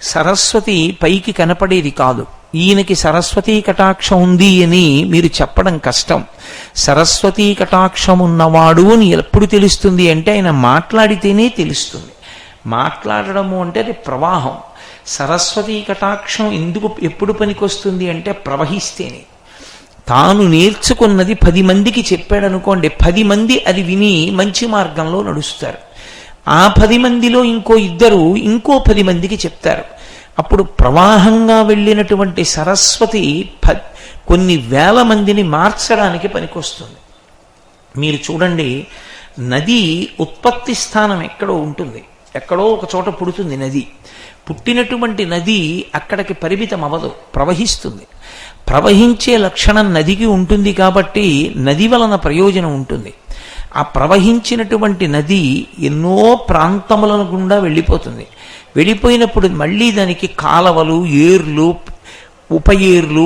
సరస్వతి పైకి కనపడేది కాదు. ఈయనకి సరస్వతీ కటాక్షం ఉంది అని మీరు చెప్పడం కష్టం. సరస్వతీ కటాక్షం ఉన్నవాడు అని ఎప్పుడు తెలుస్తుంది అంటే ఆయన మాట్లాడితేనే తెలుస్తుంది. మాట్లాడడము అంటే అది ప్రవాహం. సరస్వతీ కటాక్షం ఎప్పుడు పనికొస్తుంది అంటే ప్రవహిస్తేనే. తాను నేర్చుకున్నది 10 మందికి చెప్పాడనుకోండి, 10 మంది అది విని మంచి మార్గంలో నడుస్తారు. ఆ 10 మందిలో ఇంకో 2 ఇంకో 10 మందికి చెప్తారు. అప్పుడు ప్రవాహంగా వెళ్ళినటువంటి సరస్వతి కొన్ని వేల మందిని మార్చడానికి పనికొస్తుంది. మీరు చూడండి, నది ఉత్పత్తి స్థానం ఎక్కడో ఉంటుంది, ఎక్కడో ఒక చోట పుడుతుంది నది. పుట్టినటువంటి నది అక్కడికి పరిమితం అవ్వదు, ప్రవహిస్తుంది. ప్రవహించే లక్షణం నదికి ఉంటుంది కాబట్టి నది వలన ప్రయోజనం ఉంటుంది. ఆ ప్రవహించినటువంటి నది ఎన్నో ప్రాంతములను గుండా వెళ్ళిపోతుంది. వెళ్ళిపోయినప్పుడు మళ్ళీ దానికి కాలవలు, ఏర్లు, ఉప ఏర్లు,